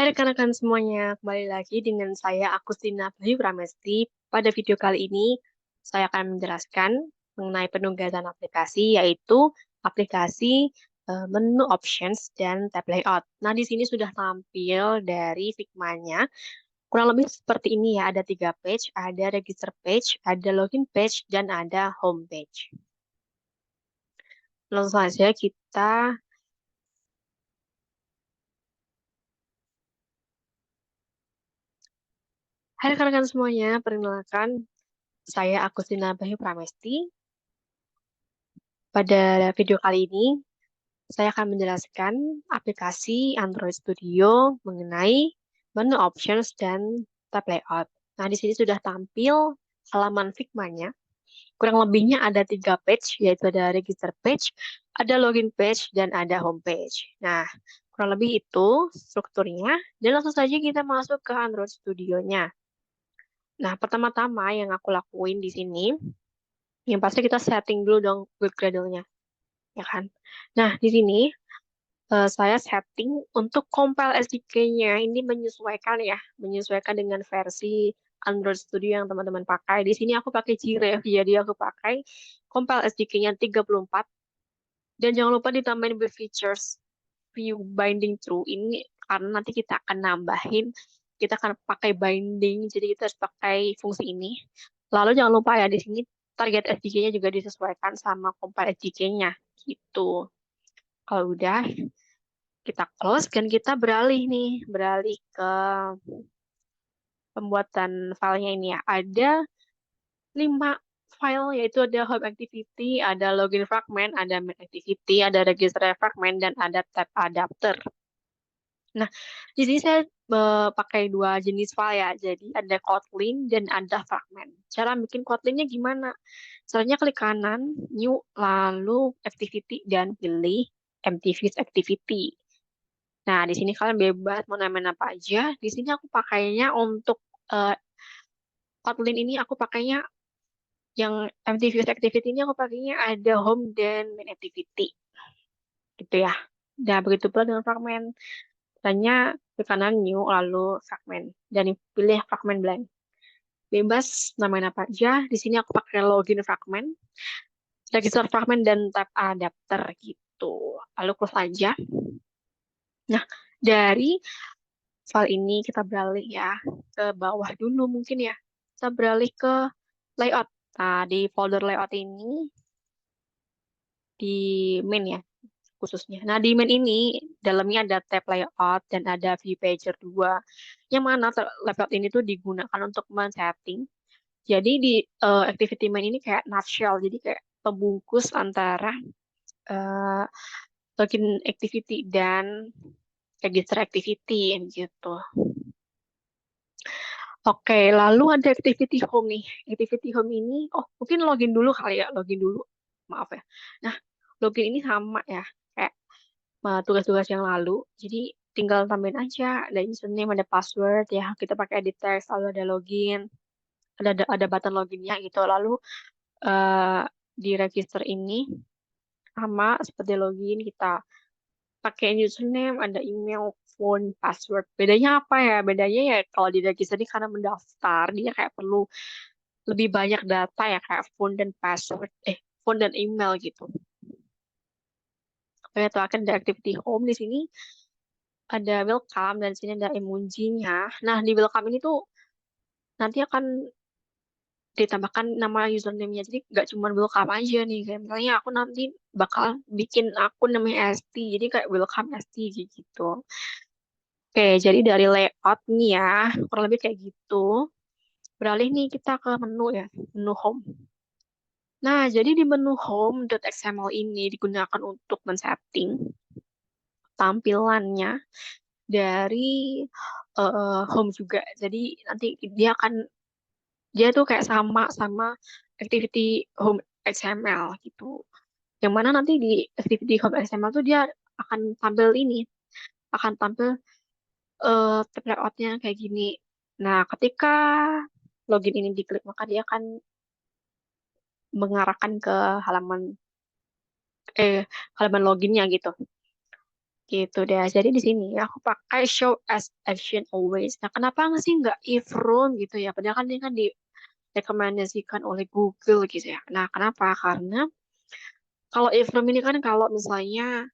Hai rekan-rekan semuanya, kembali lagi dengan saya Agustina Bayu Pramesti. Pada video kali ini, saya akan menjelaskan mengenai penugasan aplikasi, yaitu aplikasi menu options dan tab layout. Nah, di sini sudah tampil dari Figma-nya. Kurang lebih seperti ini ya, ada 3 page, ada register page, ada login page, dan ada home page. Langsung saja kita Hai rekan-rekan semuanya, perkenalkan saya Agustina Bayu Pramesti. Pada video kali ini, saya akan menjelaskan aplikasi Android Studio mengenai menu options dan tab layout. Nah, di sini sudah tampil halaman Figma-nya. Kurang lebihnya ada 3 page, yaitu ada register page, ada login page, dan ada home page. Nah, kurang lebih itu strukturnya. Dan langsung saja kita masuk ke Android Studio-nya. Nah, pertama-tama yang aku lakuin di sini, yang pasti kita setting dulu dong build Gradle-nya, ya kan? Nah, di sini saya setting untuk compile SDK-nya ini menyesuaikan ya, menyesuaikan dengan versi Android Studio yang teman-teman pakai. Di sini aku pakai G-Rev, jadi aku pakai compile SDK-nya 34. Dan jangan lupa ditambahin with features view binding true ini karena nanti kita akan nambahin, kita akan pakai binding, jadi kita harus pakai fungsi ini. Lalu jangan lupa ya di sini target SDK-nya juga disesuaikan sama compile SDK-nya gitu. Kalau udah, kita close dan kita beralih ke pembuatan filenya ini ya. Ada 5 file, yaitu ada home activity, ada login fragment, ada main activity, ada register fragment, dan ada tab adapter. Nah, di sini saya pakai 2 jenis file ya. Jadi ada Kotlin dan ada fragment. Cara bikin Kotlinnya gimana? Caranya klik kanan, new, lalu activity, dan pilih empty views activity. Nah, di sini kalian bebas mau namain apa aja. Di sini aku pakainya untuk eh, Kotlin ini aku pakainya yang MTVS Activity ini aku pakainya ada home dan main activity gitu ya. Dan begitu pula dengan fragment. Tanya ke kanan new lalu fragment dan pilih fragment blank. Bebas namain apa aja. Di sini aku pakai login fragment, register fragment dan tab adapter gitu. Lalu close aja. Nah, dari file ini kita beralih ya ke bawah dulu mungkin ya. Kita beralih ke layout. Nah, di folder layout ini di main ya khususnya. Nah, di main ini dalamnya ada tab layout dan ada view pager 2. Yang mana layout ini tuh digunakan untuk men-setting. Jadi di activity main ini kayak nutshell, jadi kayak pembungkus antara uh, login activity dan register activity gitu. Oke, lalu ada activity home nih. Activity home ini, oh mungkin login dulu kali ya, login dulu. Maaf ya. Nah, login ini sama ya, kayak tugas-tugas yang lalu. Jadi tinggal tambahin aja, ada username, ada password ya. Kita pakai edit text, lalu ada login, ada button loginnya gitu. Lalu eh, di register ini sama seperti login kita pakai username, ada email, phone, password. Bedanya apa ya? Bedanya ya kalau di register ini karena mendaftar, dia kayak perlu lebih banyak data ya kayak phone dan password, phone dan email gitu. Oke, itu akan ada activity home di sini ada welcome dan di sini ada emojinya. Nah, di welcome ini tuh nanti akan ditambahkan nama username-nya. Jadi nggak cuma welcome aja nih. Kayak misalnya aku nanti bakal bikin akun namanya ST. Jadi kayak welcome ST gitu. Oke, jadi dari layout nih ya, kurang lebih kayak gitu. Beralih nih kita ke menu ya, menu home. Nah, jadi di menu home.xml ini digunakan untuk men-setting tampilannya dari home juga. Jadi nanti dia tuh kayak sama sama activity home XML gitu. Yang mana nanti di activity home XML tuh dia akan tampil ini, akan tampil tab layoutnya kayak gini. Nah, ketika login ini diklik, maka dia akan mengarahkan ke halaman halaman loginnya gitu. Gitu deh. Jadi di sini aku pakai show as action always. Nah, kenapa nggak sih nggak if room gitu ya? Padahal kan ini kan direkomendasikan oleh Google gitu ya. Nah, kenapa? Karena kalau if room ini kan kalau misalnya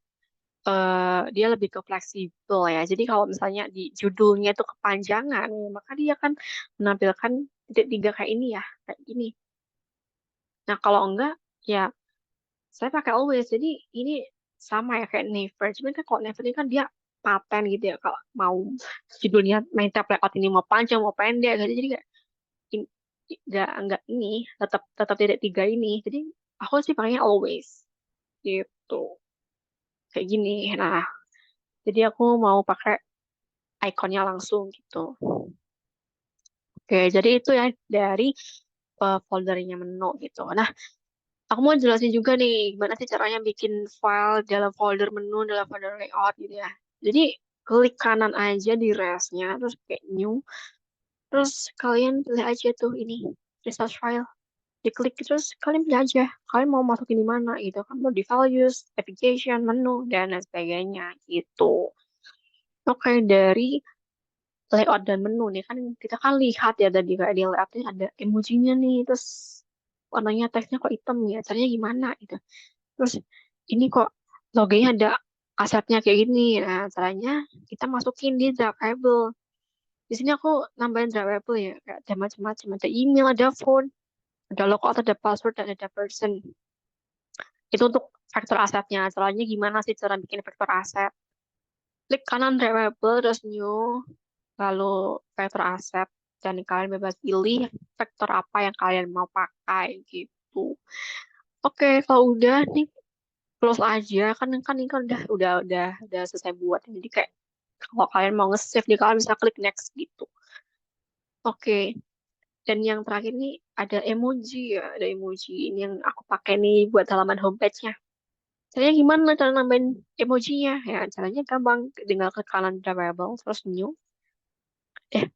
dia lebih ke fleksibel ya. Jadi kalau misalnya di judulnya itu kepanjangan, maka dia akan menampilkan titik tiga kayak ini ya, kayak gini. Nah, kalau enggak, ya saya pakai always. Jadi ini sama ya kayak never. Cuman kan kalau never ini kan dia paten gitu ya. Kalau mau judulnya main tab layout ini mau panjang mau pendek gitu. Jadi kayak in- enggak ini tetap tetap titik tiga ini. Jadi aku sih pakainya always gitu. Kayak gini. Nah, jadi aku mau pakai ikonnya langsung gitu. Oke, jadi itu ya dari foldernya menu gitu. Nah, aku mau jelasin juga nih, gimana sih caranya bikin file dalam folder menu, dalam folder layout gitu ya. Jadi, klik kanan aja di resnya, terus kayak new, terus kalian pilih aja tuh ini, research file. Diklik terus kalian pilih aja, kalian mau masukin di mana gitu kan, mau di values, navigation, menu, dan lain sebagainya gitu. Oke, dari layout dan menu nih kan kita kan lihat ya tadi kayak di layoutnya ada emojinya nih terus warnanya teksnya kok hitam ya caranya gimana gitu terus ini kok logonya ada asetnya kayak gini nah caranya kita masukin di Drivable di sini aku nambahin Drivable ya kayak ada macam-macam ada email ada phone ada logout ada password dan ada person itu untuk vektor asetnya caranya gimana sih cara bikin vektor aset klik kanan Drivable terus new lalu vektor aset dan kalian bebas pilih vektor apa yang kalian mau pakai gitu. Oke, kalau udah nih close aja kan kan ini kan udah selesai buat jadi kayak kalau kalian mau nge-save nih kalian bisa klik next gitu. Oke, dan yang terakhir nih ada emoji ya, ada emoji ini yang aku pakai nih buat halaman homepage-nya. Caranya gimana cara nambahin emojinya? Ya, caranya gampang, tinggal klik kanan variable terus new. Eh,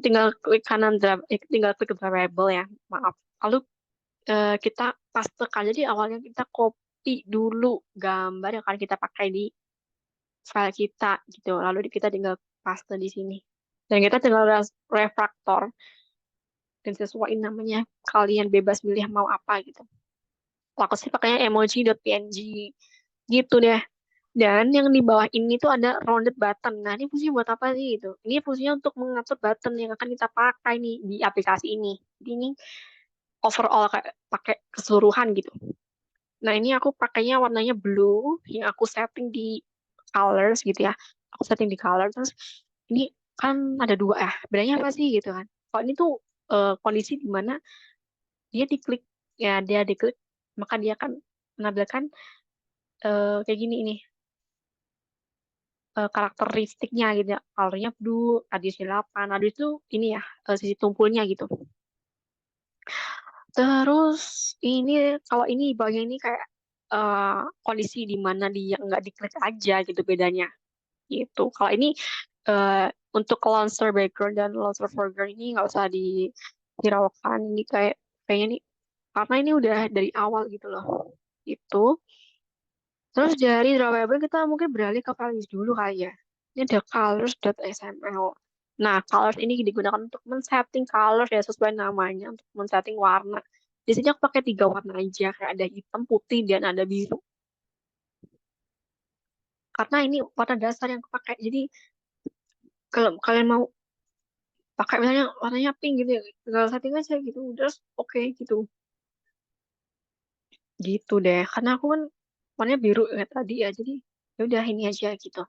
tinggal klik kanan tinggal klik variable ya maaf lalu kita pastekan jadi awalnya kita copy dulu gambar yang akan kita pakai di file kita gitu lalu kita tinggal paste di sini dan kita tinggal refaktor dan sesuaiin namanya kalian bebas milih mau apa gitu. Kalau aku sih pakainya emoji.png gitu deh. Dan yang di bawah ini tuh ada rounded button. Nah, ini fungsinya buat apa sih itu? Ini fungsinya untuk mengatur button yang akan kita pakai nih di aplikasi ini. Jadi ini overall kayak pakai keseluruhan gitu. Nah, ini aku pakainya warnanya blue yang aku setting di colors gitu ya. Aku setting di color terus ini kan ada dua ya. Bedanya apa sih gitu kan? Kalau ini tuh kondisi di mana dia diklik ya dia diklik maka dia akan menampilkan kayak gini ini karakteristiknya gitu ya. Colornya blue, radiusnya 8. Radius itu ini ya, sisi tumpulnya gitu. Terus ini kalau ini bagian ini kayak kondisi di mana dia nggak diklik aja gitu bedanya gitu. Kalau ini eh, untuk launcher background dan launcher foreground ini nggak usah dihiraukan. Ini kayak kayaknya nih karena ini udah dari awal gitu loh. Itu. Terus dari drawable kita mungkin beralih ke values dulu kali ya. Ini ada colors.xml. Nah, colors ini digunakan untuk men-setting colors ya sesuai namanya untuk men-setting warna. Di sini aku pakai 3 warna aja, kayak ada hitam, putih, dan ada biru. Karena ini warna dasar yang aku pakai. Jadi kalau kalian mau pakai misalnya warnanya pink gitu ya, tinggal setting aja gitu. Terus oke gitu. Gitu deh. Karena aku kan warnanya biru ya tadi ya. Jadi ya udah ini aja gitu.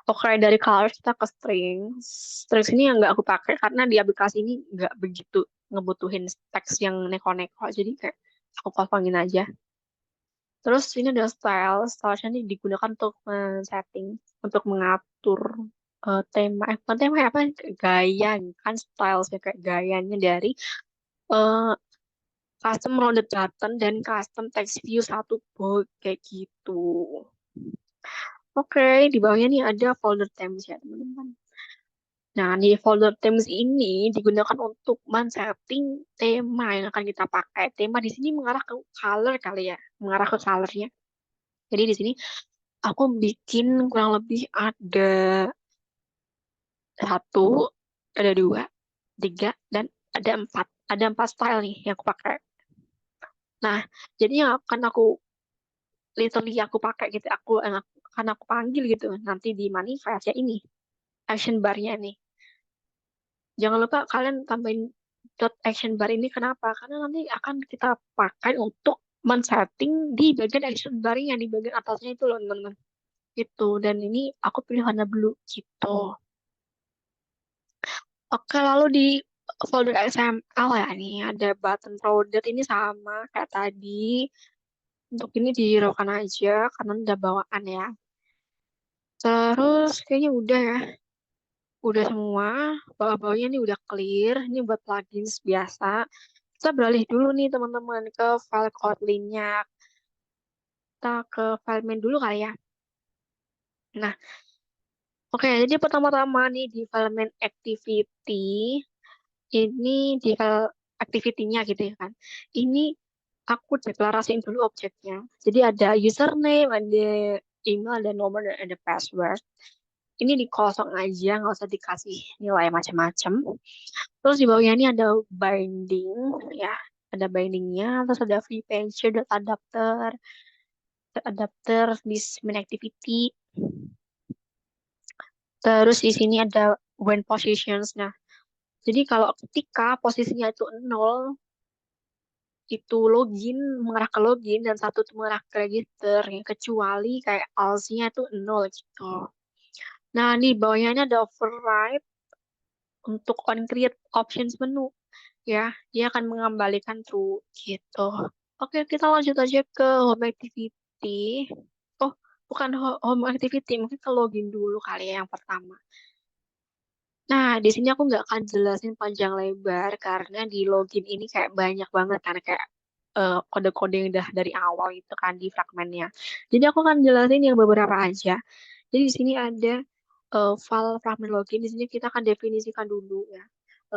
Oke, dari colors kita ke strings. Strings ini yang nggak aku pakai karena di aplikasi ini nggak begitu ngebutuhin teks yang neko-neko. Jadi kayak aku kosongin aja. Terus ini ada style. Style ini digunakan untuk setting, untuk mengatur tema. Bukan tema apa? Gaya. Kan style kayak gayanya dari eh, custom rounded button dan custom text view satu bold kayak gitu. Oke, di bawahnya nih ada folder themes ya teman-teman. Nah, di folder themes ini digunakan untuk men-setting tema yang akan kita pakai. Tema di sini mengarah ke color kali ya, mengarah ke colornya. Jadi di sini aku bikin kurang lebih ada satu, ada dua, tiga, dan ada empat. Ada empat style nih yang aku pakai. Nah, jadi yang akan aku literally aku pakai gitu, akan aku panggil gitu nanti di manifest ya ini action bar-nya nih. Jangan lupa kalian tambahin dot action bar ini kenapa? Karena nanti akan kita pakai untuk men-setting di bagian action bar-nya di bagian atasnya itu loh teman-teman. Gitu. Dan ini aku pilih warna blue gitu. Oke, lalu di folder XML ya nih ada button product ini sama kayak tadi. Untuk ini dihiraukan aja karena udah bawaan ya. Terus kayaknya udah ya. Udah semua. Bawah-bawahnya ini udah clear. Ini buat plugins biasa. Kita beralih dulu nih teman-teman ke file Kotlin-nya. Kita ke file main dulu kali ya. Nah, oke. Jadi pertama-tama nih di file main activity. Ini di file activity-nya gitu ya kan. Ini aku deklarasiin dulu objeknya. Jadi ada username, ada email, ada nomor, dan ada password. Ini dikosong aja, nggak usah dikasih nilai macam-macam. Terus di bawahnya ini ada binding, ya, ada bindingnya. Terus ada free page, adapter, this main activity. Terus di sini ada when positions. Nah, jadi kalau ketika posisinya itu 0, itu login mengarah ke login dan satu itu mengarah ke register ya, kecuali kayak else-nya itu 0 gitu. Nah, di bawahnya ini ada override untuk on create options menu ya. Dia akan mengembalikan true gitu. Oke, kita lanjut aja ke home activity. Oh, bukan home activity, mungkin ke login dulu kali ya yang pertama. Nah, di sini aku nggak akan jelasin panjang lebar karena di login ini kayak banyak banget karena kayak kode-kode yang udah dari awal itu kan di fragmennya. Jadi aku akan jelasin yang beberapa aja. Jadi di sini ada file fragment login. Di sini kita akan definisikan dulu ya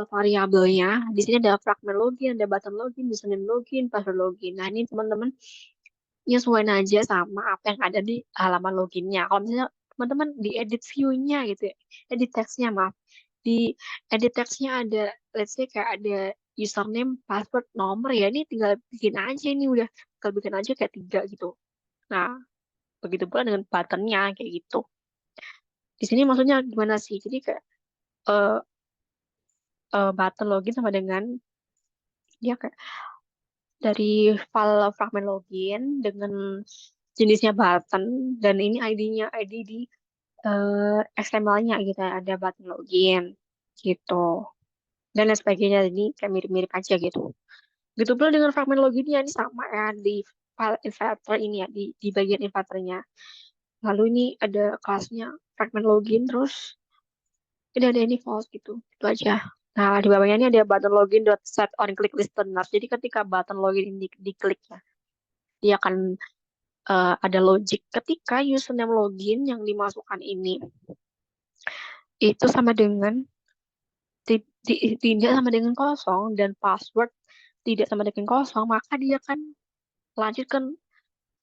variabelnya. Di sini ada fragment login, ada button login, username login, password login. Nah, ini teman-teman nyesuaiin aja sama apa yang ada di halaman loginnya. Kalau misalnya teman-teman di edit view-nya gitu ya, edit text-nya maaf. Di edit text-nya ada, let's say kayak ada username, password, nomor ya, ini tinggal bikin aja ini udah, tinggal bikin aja kayak tiga gitu. Nah, begitu pula dengan button-nya kayak gitu. Di sini maksudnya gimana sih? Jadi kayak eh button login sama dengan dia kayak dari file fragment login dengan jenisnya button dan ini ID-nya ID di XML-nya gitu ya, ada button login gitu dan lain sebagainya ini kayak mirip-mirip aja gitu. Gitu pula dengan fragment loginnya ini sama ya di file inverter ini ya di bagian inverternya. Lalu ini ada kelasnya fragment login terus ini ada ini false gitu. Itu aja. Nah, di bawahnya ini ada button login dot set on click listener. Jadi ketika button login ini diklik ya, dia akan ada logic ketika username login yang dimasukkan ini itu sama dengan tidak sama dengan kosong dan password tidak sama dengan kosong, maka dia akan lanjutkan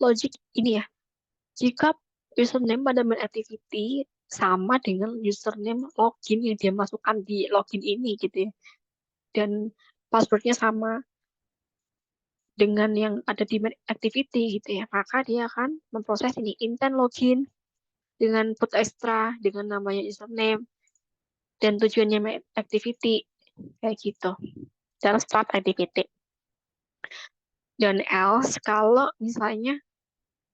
logic ini ya. Jika username pada main activity sama dengan username login yang dia masukkan di login ini gitu ya. Dan passwordnya sama dengan yang ada di main activity gitu ya. Maka dia akan memproses ini intent login dengan put extra dengan namanya username dan tujuannya main activity kayak gitu. Cara start activity. Dan else kalau misalnya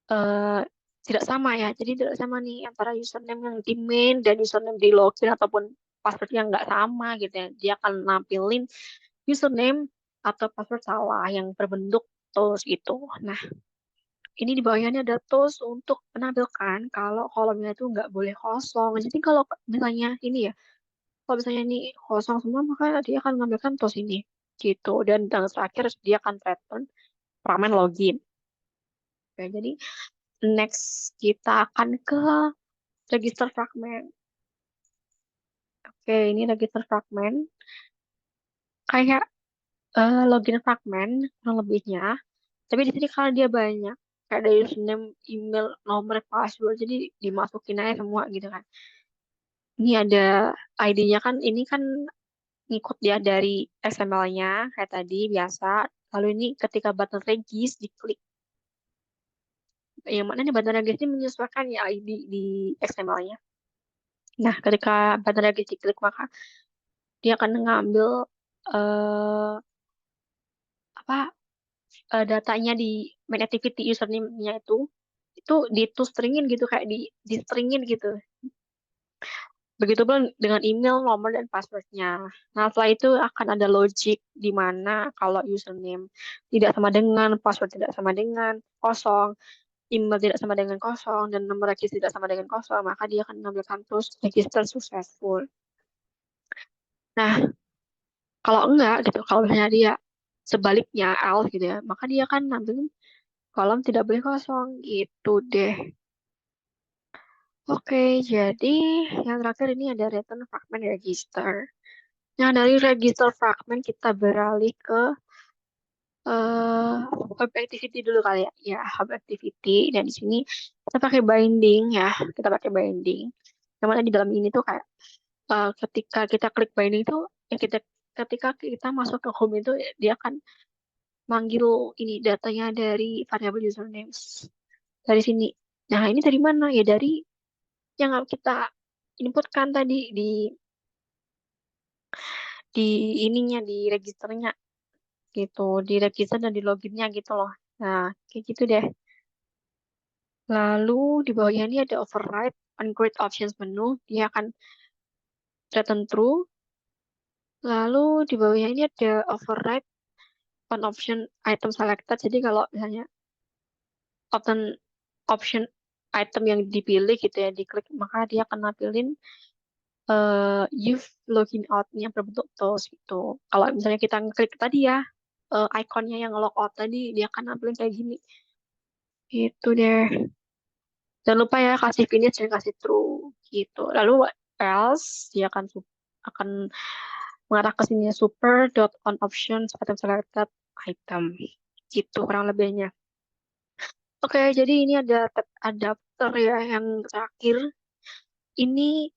eh, tidak sama ya. Jadi tidak sama nih antara username yang di main dan username di login ataupun password yang nggak sama gitu ya. Dia akan nampilin username atau password salah yang berbentuk tools gitu. Nah, ini di bawahnya ini ada tools untuk menampilkan kalau kolomnya itu nggak boleh kosong. Jadi kalau misalnya ini ya, kalau misalnya ini kosong semua, maka dia akan mengambilkan tools ini gitu. Dan yang terakhir dia akan return fragment login. Oke, jadi next kita akan ke register fragment. Oke, ini register fragment. Kayak login fragment kurang lebihnya. Tapi di sini kalau dia banyak. kayak ada username, email, nomor, password, jadi dimasukin aja semua gitu kan. Ini ada ID-nya kan, ini kan ngikut ya dari XML-nya kayak tadi biasa. Lalu ini ketika button regis diklik, yang mana nih button regis ini menyesuaikan ya ID di XML-nya. Nah, ketika button regis diklik maka dia akan ngambil eh, apa datanya di main activity username-nya itu di stringin gitu kayak di stringin gitu. Begitu pun dengan email, nomor, dan passwordnya. Nah, setelah itu akan ada logic di mana kalau username tidak sama dengan, password tidak sama dengan kosong, email tidak sama dengan kosong, dan nomor register tidak sama dengan kosong, maka dia akan menampilkan terus register successful. Nah, kalau enggak gitu, kalau misalnya dia sebaliknya else gitu ya, maka dia akan nampilin kolom tidak boleh kosong gitu deh. Oke, jadi yang terakhir ini ada return fragment register. Nah, dari register fragment kita beralih ke web activity dulu kali ya. Ya, hub activity. Dan di sini kita pakai binding ya. Kita pakai binding. Yang mana di dalam ini tuh kayak ketika kita klik binding tuh ya ketika kita masuk ke home itu dia akan manggil ini datanya dari variable usernames dari sini. Nah, ini dari mana? Ya dari yang kita inputkan tadi di ininya di registernya gitu, di register dan di loginnya gitu loh. Nah, kayak gitu deh. Lalu di bawahnya ini ada override on grid options menu, dia akan return true. Lalu di bawahnya ini ada override on option item selected. Jadi kalau misalnya option option item yang dipilih gitu ya, diklik maka dia akan nampilin you've login out-nya berbentuk toast gitu. Kalau misalnya kita ngeklik tadi ya, ikonnya yang logout tadi, dia akan nampilin kayak gini. Gitu deh. Jangan lupa ya kasih finish dan kasih true gitu. Lalu what else dia akan mengarah ke sini super dot on options item selected item gitu kurang lebihnya. Oke, jadi ini ada tab adapter ya yang terakhir. Ini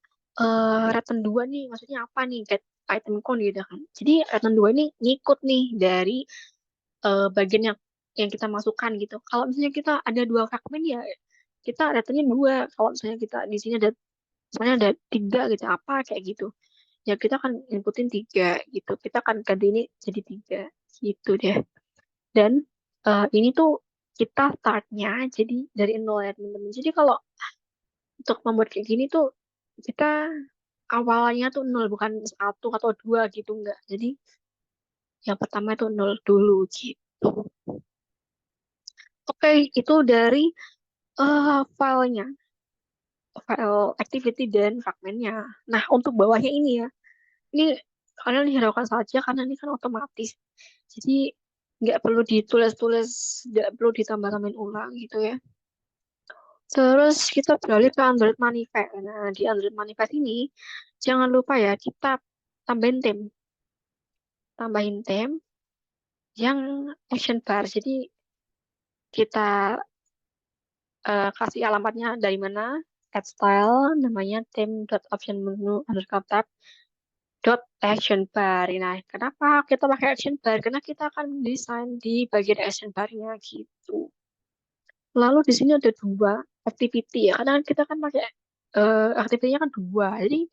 return 2 nih, maksudnya apa nih? Get item count gitu kan. Jadi return 2 ini ngikut nih dari bagian yang kita masukkan gitu. Kalau misalnya kita ada dua fragmen ya kita returnnya dua. Kalau misalnya kita di sini ada misalnya ada tiga gitu apa kayak gitu. Ya kita akan inputin tiga gitu. Kita akan ganti ini jadi tiga gitu deh. Dan ini tuh kita startnya jadi dari nol ya teman-teman. Jadi kalau untuk membuat kayak gini tuh kita awalnya tuh nol bukan satu atau dua gitu enggak. Jadi yang pertama itu nol dulu gitu. Oke, itu dari filenya, file activity dan fragmennya. Nah, untuk bawahnya ini ya, ini kalian hiraukan saja karena ini kan otomatis. Jadi nggak perlu ditulis-tulis, nggak perlu ditambah-tambahin ulang gitu ya. Terus kita beralih ke Android Manifest. Nah, di Android Manifest ini jangan lupa ya kita tambahin theme, tambahin theme yang action bar. Jadi kita kasih alamatnya dari mana, add style, namanya theme.option menu underscore tab dot action bar. Nah, kenapa kita pakai action bar? Karena kita akan mendesain di bagian action bar-nya gitu. Lalu di sini ada dua activity ya. Karena kita kan pakai activity-nya kan dua. Jadi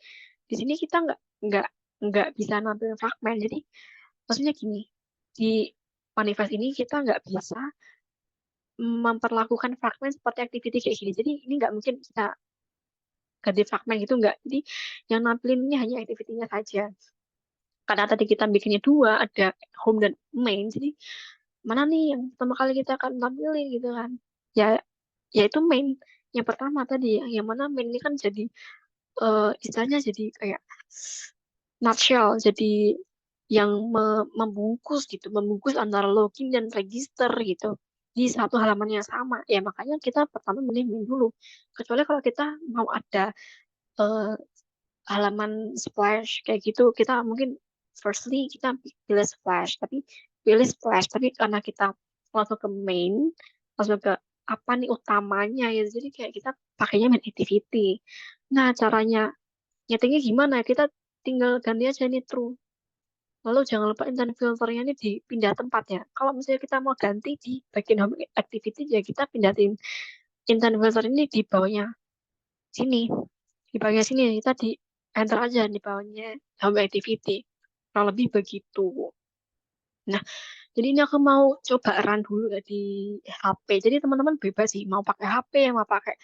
di sini kita nggak nggak bisa nampilin fragmen. Jadi maksudnya gini, di manifest ini kita nggak bisa memperlakukan fragmen seperti activity kayak gini. Jadi ini nggak mungkin kita ganti fragmen gitu nggak. Jadi yang nampilin ini hanya activity-nya saja. Karena tadi kita bikinnya dua, ada home dan main. Jadi mana nih yang pertama kali kita akan tampilin gitu kan? Ya, yaitu main. Yang pertama tadi yang mana main ini kan jadi istilahnya jadi kayak nutshell, jadi yang membungkus gitu, membungkus antara login dan register gitu di satu halaman yang sama. Ya makanya kita pertama milih main dulu. Kecuali kalau kita mau ada eh, halaman splash kayak gitu kita mungkin firstly kita pilih splash tapi karena kita langsung ke main langsung ke apa nih utamanya ya. Jadi kayak kita pakainya main activity. Nah, caranya nyetingnya gimana? Kita tinggal ganti aja nih true. Lalu jangan lupa intent filternya ini dipindah tempat ya. Kalau misalnya kita mau ganti di bagian home activity ya kita pindahin intent filter ini di bawahnya sini. Di bawahnya sini kita di enter aja di bawahnya home activity. Kurang lebih begitu. Nah, jadi ini aku mau coba run dulu ya di HP. Jadi teman-teman bebas sih mau pakai HP, mau pakai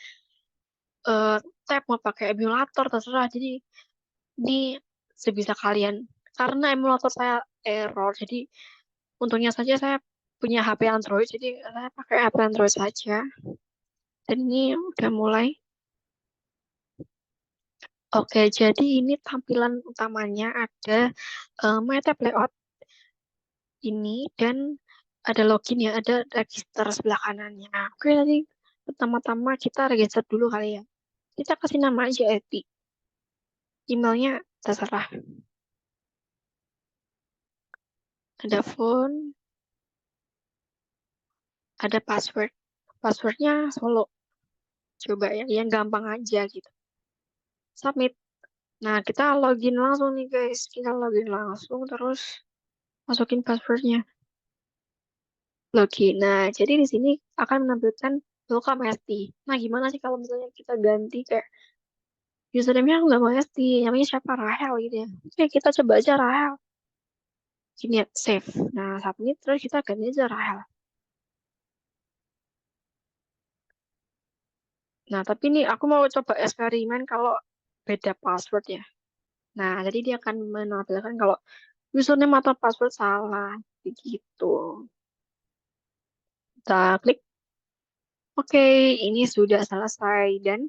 eh, tab, mau pakai emulator terserah. Jadi ini sebisa kalian. Karena emulator saya error, jadi untungnya saja saya punya HP Android, jadi saya pakai HP Android saja. Dan ini udah mulai. Oke, jadi ini tampilan utamanya ada My Tab Layout ini dan ada login ya, ada register sebelah kanannya. Nah, oke, tadi pertama-tama kita register dulu kali ya. Kita kasih nama aja Eti. Emailnya terserah. Ada phone, ada password. Passwordnya solo. Coba ya, yang gampang aja gitu. Submit. Nah, kita login langsung nih guys. Kita login langsung terus masukin passwordnya. Login. Nah, jadi di sini akan menampilkan welcome ST. Nah, gimana sih kalau misalnya kita ganti kayak username-nya aku nggak mau ST, namanya siapa Rahel gitu ya. Oke, kita coba aja Rahel. Gini ya, save. Nah, submit terus kita ganti aja Rahel. Nah, tapi nih aku mau coba eksperimen kalau beda password ya. Nah, jadi dia akan menampilkan kalau username atau password salah. Begitu. Kita klik oke, ini sudah selesai dan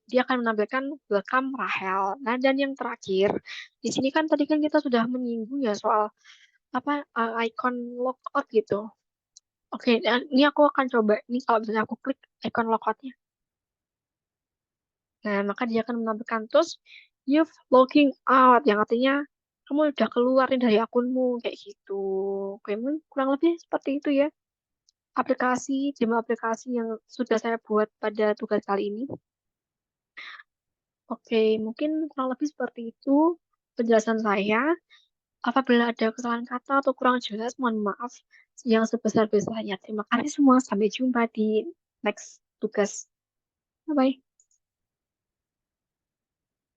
dia akan menampilkan welcome Rahel. Nah, dan yang terakhir, di sini kan tadi kan kita sudah menyinggung ya soal apa icon logout gitu. Oke, dan ini aku akan coba ini kalau misalnya aku klik icon logoutnya. Nah, maka dia akan menampilkan terus you've logging out yang artinya kamu udah keluar nih dari akunmu kayak gitu. Oke, mungkin kurang lebih seperti itu ya. Jumlah aplikasi yang sudah saya buat pada tugas kali ini. Oke, mungkin kurang lebih seperti itu penjelasan saya. Apabila ada kesalahan kata atau kurang jelas, mohon maaf yang sebesar-besarnya. Terima kasih semua. Sampai jumpa di next tugas. Bye-bye.